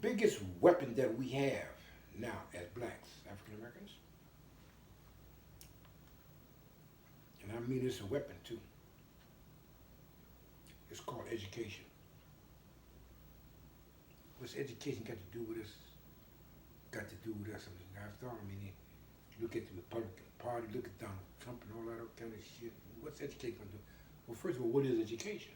biggest weapon that we have now as blacks, African Americans, and I mean it's a weapon too, it's called education. What's education got to do with us? Got to do with us. I mean, after all, I mean, look at the Republican Party, look at Donald Trump and all that kind of shit. What's education going to do? Well, first of all, what is education?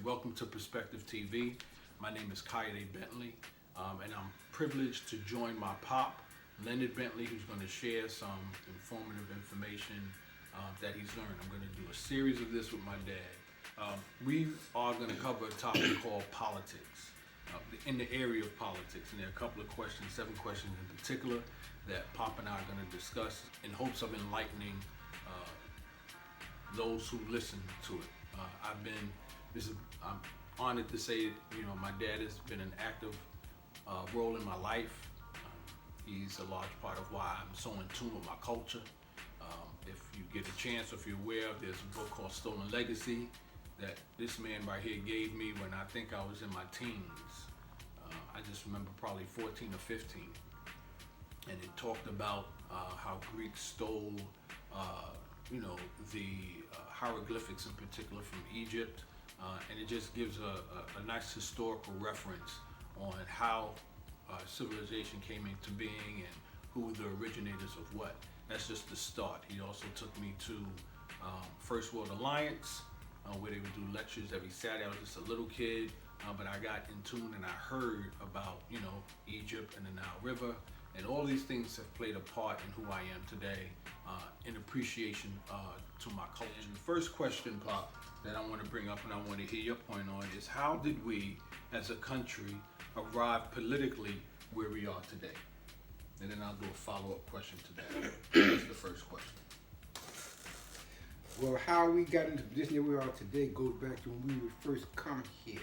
Welcome to Perspective TV. My name is Kayode Bentley, and I'm privileged to join my pop, Leonard Bentley, who's going to share some informative information that he's learned. I'm going to do a series of this with my dad. We are going to cover a topic called politics, in the area of politics. And there are a couple of questions, 7 questions in particular, that Pop and I are going to discuss in hopes of enlightening those who listen to it. I'm honored to say, my dad has been an active role in my life. He's a large part of why I'm so in tune with my culture. If you get a chance, or if you're aware of, there's a book called Stolen Legacy that this man right here gave me when I think I was in my teens. I just remember probably 14 or 15. And it talked about how Greeks stole, the hieroglyphics in particular from Egypt. And it just gives a nice historical reference on how civilization came into being and who were the originators of what. That's just the start. He also took me to First World Alliance, where they would do lectures every Saturday. I was just a little kid, but I got in tune and I heard about, Egypt and the Nile River, and all these things have played a part in who I am today, in appreciation to my culture. And the first question, Pop, that I want to bring up and I want to hear your point on is, how did we as a country arrive politically where we are today? And then I'll do a follow-up question to that. That's the first question. Well, how we got into the position that we are today goes back to when we would first come here,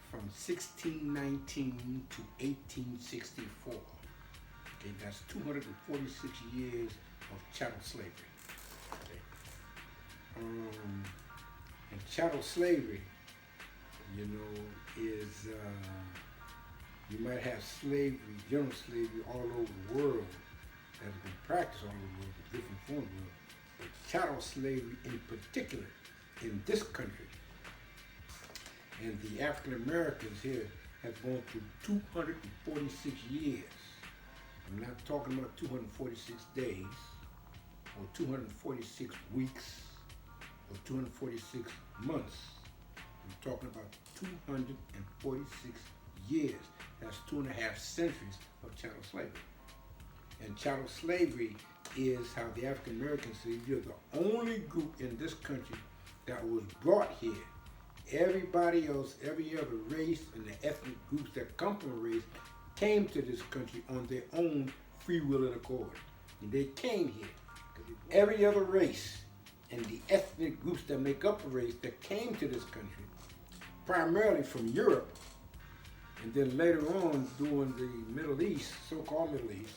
from 1619 to 1864. Okay, that's 246 years of chattel slavery. Okay. And chattel slavery, is you might have slavery, general slavery all over the world that has been practiced all over the world, in different forms. But chattel slavery in particular in this country, and the African Americans here have gone through 246 years. I'm not talking about 246 days, or 246 weeks, or 246 months. I'm talking about 246 years. That's 2.5 centuries of chattel slavery. And chattel slavery is how the African Americans say you're the only group in this country that was brought here. Everybody else, every other race and the ethnic groups that come from a race came to this country on their own free will and accord. And they came here. Every other race and the ethnic groups that make up a race that came to this country, primarily from Europe, and then later on during the Middle East, so-called Middle East,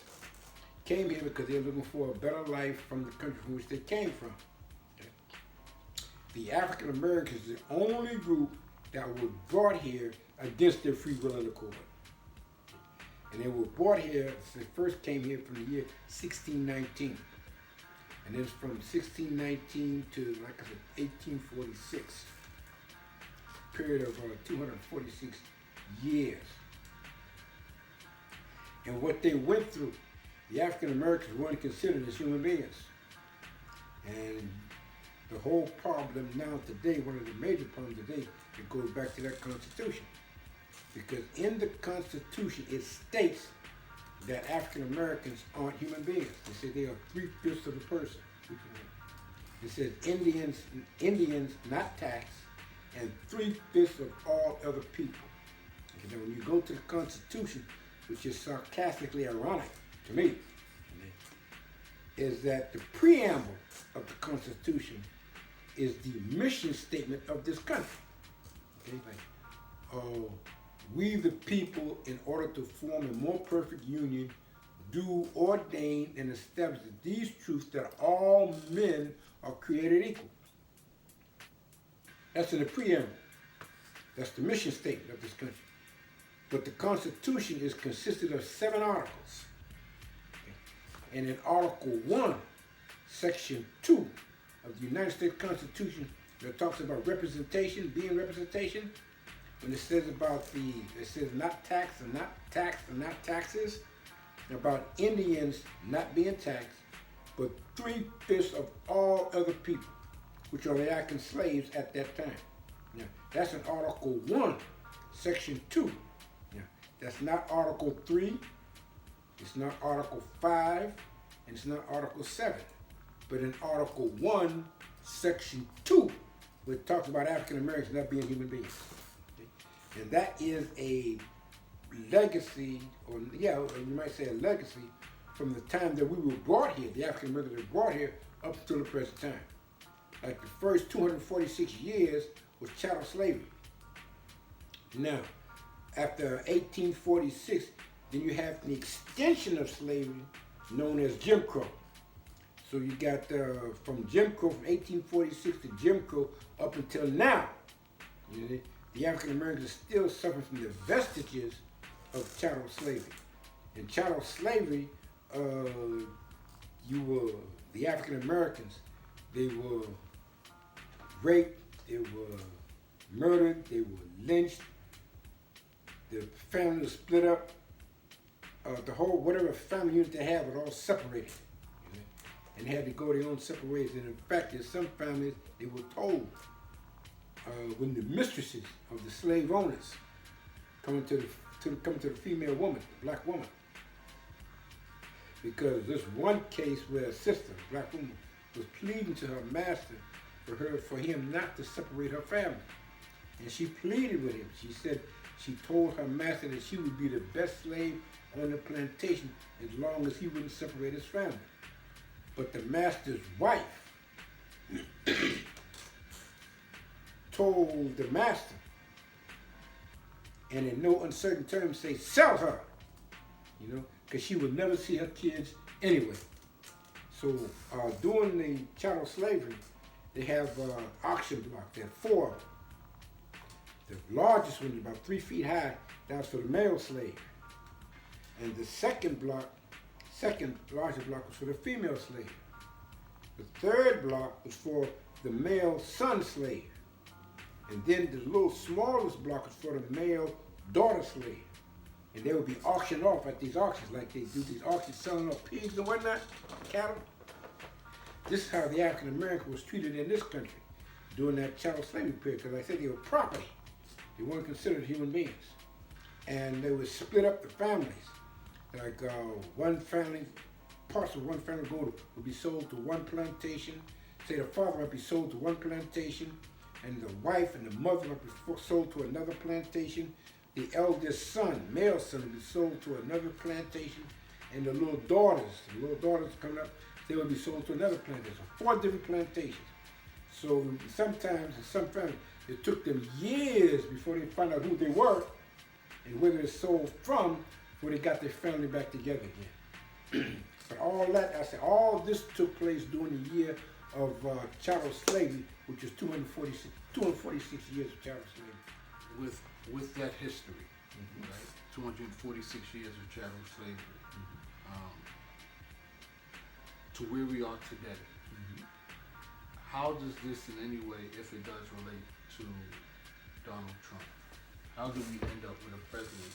came here because they're looking for a better life from the country from which they came from. Okay. The African Americans is the only group that was brought here against their free will and accord. And they were brought here, they first came here from the year 1619. And then from 1619 to, like I said, 1846. Period of 246 years. And what they went through, the African Americans weren't considered as human beings. And the whole problem now today, one of the major problems today, it goes back to that Constitution. Because in the Constitution, it states that African Americans aren't human beings. They say they are 3/5 of the person. It says Indians not taxed, and 3/5 of all other people. And then when you go to the Constitution, which is sarcastically ironic to me, is that the preamble of the Constitution is the mission statement of this country. Okay? We the people, in order to form a more perfect union, do ordain and establish these truths, that all men are created equal. That's in the preamble. That's the mission statement of this country. But the Constitution is consisted of 7 articles. And in Article 1, Section 2 of the United States Constitution, that talks about representation, being representation, when it says about it says not tax and not tax and not taxes, about Indians not being taxed, but 3/5 of all other people, which are the African slaves at that time. Now, that's in Article 1, Section 2. Now, that's not Article 3, it's not Article 5, and it's not Article 7. But in Article 1, Section 2, where it talks about African Americans not being human beings. Okay? And that is a legacy, or yeah, you might say a legacy, from the time that we were brought here, the African Americans were brought here up until the present time. Like the first 246 years was chattel slavery. Now, after 1846, then you have the extension of slavery known as Jim Crow. So you got from Jim Crow, from 1846 to Jim Crow up until now, you know, the African Americans are still suffering from the vestiges of chattel slavery. In chattel slavery, the African Americans, they were raped, they were murdered, they were lynched, the family was split up, the whole, whatever family unit they had was all separated, you know, and had to go their own separate ways. And in fact, in some families, they were told when the mistresses of the slave owners come to the female woman, the black woman, because there's one case where a sister, a black woman, was pleading to her master for him not to separate her family. And she pleaded with him. She said she told her master that she would be the best slave on the plantation as long as he wouldn't separate his family. But the master's wife told the master, and in no uncertain terms say, sell her, you know, because she would never see her kids anyway. So during the chattel slavery, they have auction blocks. There are 4 of them. The largest one is about 3 feet high. That's for the male slave. And the second larger block was for the female slave. The third block was for the male son slave. And then the little smallest block was for the male daughter slave. And they would be auctioned off at these auctions, like they do these auctions selling off pigs and whatnot, cattle. This is how the African American was treated in this country during that chattel slavery period, because like I said, they were property. They weren't considered human beings. And they would split up the families. Like one family, parts of one family would be sold to one plantation. Say the father might be sold to one plantation, and the wife and the mother might be sold to another plantation. The eldest son, male son, would be sold to another plantation, and the little daughters coming up, they would be sold to another plantation. 4 different plantations. So sometimes in some families, it took them years before they found out who they were and where they sold from before they got their family back together again. But all that, I said, all this took place during the year of chattel slavery, which is 246 years of chattel slavery. With that history, right? 246 years of chattel slavery, to where we are today. How does this in any way, if it does relate to Donald Trump, how do we end up with a president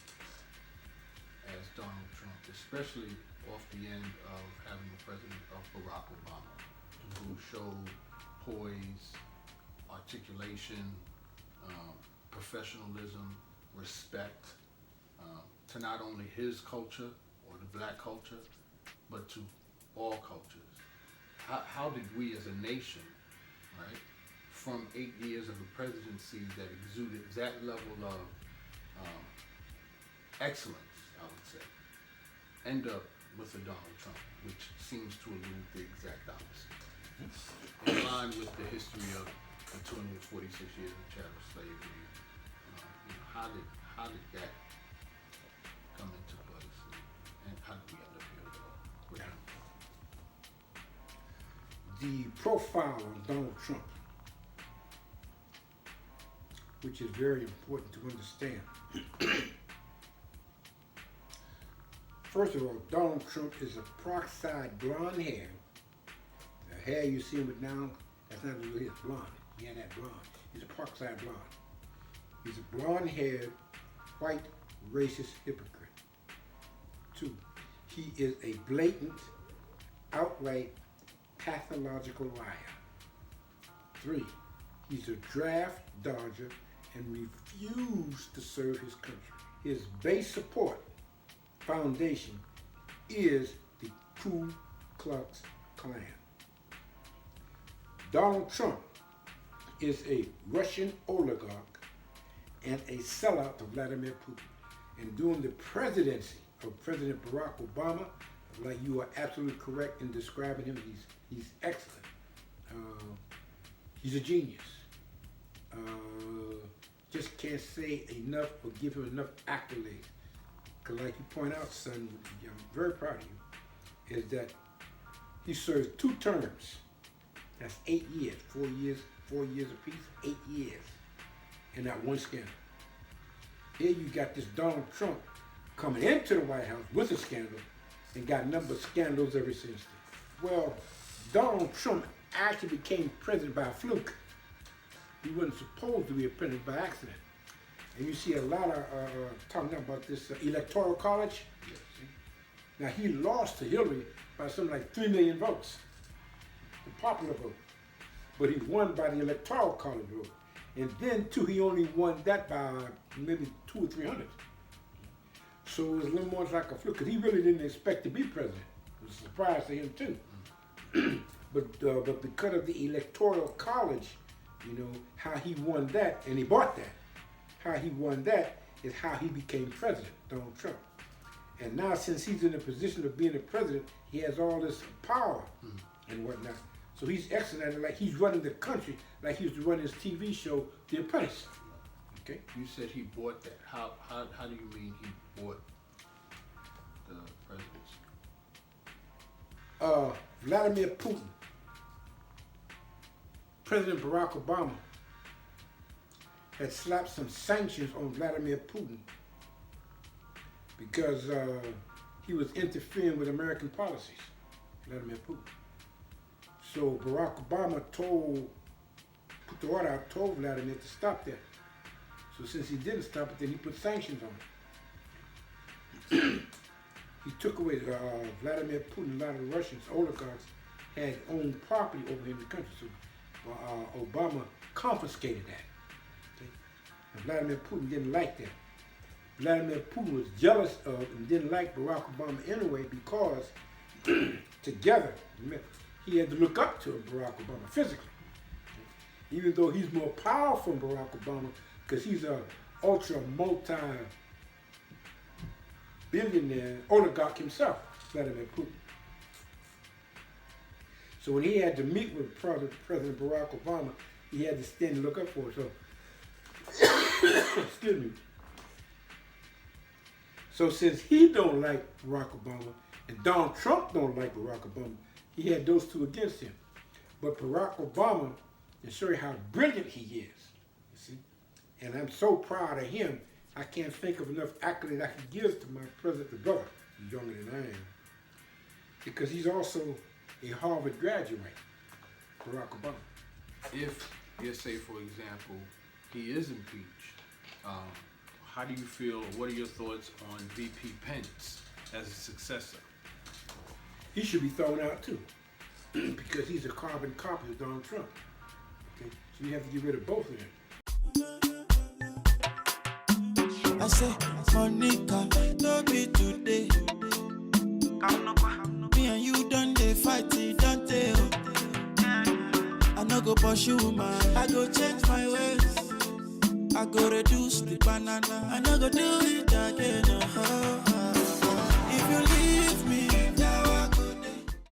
as Donald Trump, especially off the end of having the president of Barack Obama, who showed poise, articulation, professionalism, respect to not only his culture or the black culture, but to all cultures. How did we as a nation, right, from 8 years of a presidency that exuded that level of excellence, I would say, end up with a Donald Trump, which seems to elude the exact opposite, in line with the history of the 246 years of chattel slavery? How did that come into place, and how did we end up here with him? the profile on Donald Trump, which is very important to understand. First of all, Donald Trump is a peroxide blonde hair. The hair you see him with now, that's not really his blonde. He had that blonde. He's a peroxide blonde. He's a blonde-haired, white, racist hypocrite. 2, he is a blatant, outright, pathological liar. 3, he's a draft dodger and refused to serve his country. His base support foundation is the Ku Klux Klan. Donald Trump is a Russian oligarch and a sellout to Vladimir Putin. And during the presidency of President Barack Obama, like you are absolutely correct in describing him, he's excellent. He's a genius. Just can't say enough or give him enough accolades. Because like you point out, son, I'm very proud of you, is that he served 2 terms. That's 8 years, 4 years apiece, 8 years, and not one scandal. Here you got this Donald Trump coming into the White House with a scandal and got a number of scandals ever since then. Well, Donald Trump actually became president by a fluke. He wasn't supposed to be a president by accident. And you see a lot of talking about this electoral college. Yes. Now he lost to Hillary by something like 3 million votes, the popular vote. But he won by the electoral college vote. And then too, he only won that by maybe 200 or 300. So it was a little more like a fluke, because he really didn't expect to be president. It was a surprise to him too. But because of the electoral college, you know, how he won that, and he bought that. How he won that is how he became president, Donald Trump. And now since he's in the position of being a president, he has all this power and whatnot. So he's excellent at it, like he's running the country, like he was running his TV show, The Apprentice. Okay? You said he bought that. How do you mean he bought the presidency? Vladimir Putin, President Barack Obama, had slapped some sanctions on Vladimir Putin because he was interfering with American policies, Vladimir Putin. So Barack Obama put the order out, told Vladimir to stop that. So since he didn't stop it, then he put sanctions on it. He took away Vladimir Putin, a lot of the Russians, oligarchs, had owned property over in the country. So Obama confiscated that. Okay? And Vladimir Putin didn't like that. Vladimir Putin was jealous of and didn't like Barack Obama anyway because together, he had to look up to Barack Obama physically. Okay? Even though he's more powerful than Barack Obama because he's a ultra multi-billionaire oligarch himself, Vladimir Putin. So when he had to meet with President Barack Obama, he had to stand and look up for him. So, excuse me. So since he don't like Barack Obama and Donald Trump don't like Barack Obama, he had those two against him. But Barack Obama, to show you how brilliant he is, you see, and I'm so proud of him, I can't think of enough accolades I can give to my president brother, he's younger than I am, because he's also a Harvard graduate, Barack Obama. If, let's say, for example, he is impeached, how do you feel, what are your thoughts on VP Pence as a successor? He should be thrown out too, because he's a carbon copy of Donald Trump. Okay? So you have to get rid of both of them. I say, Monica, no be today. Me and you done they fight, don't they? I no go pursue man, I go change my ways. I go reduce the banana, I no go do it again. If you leave me,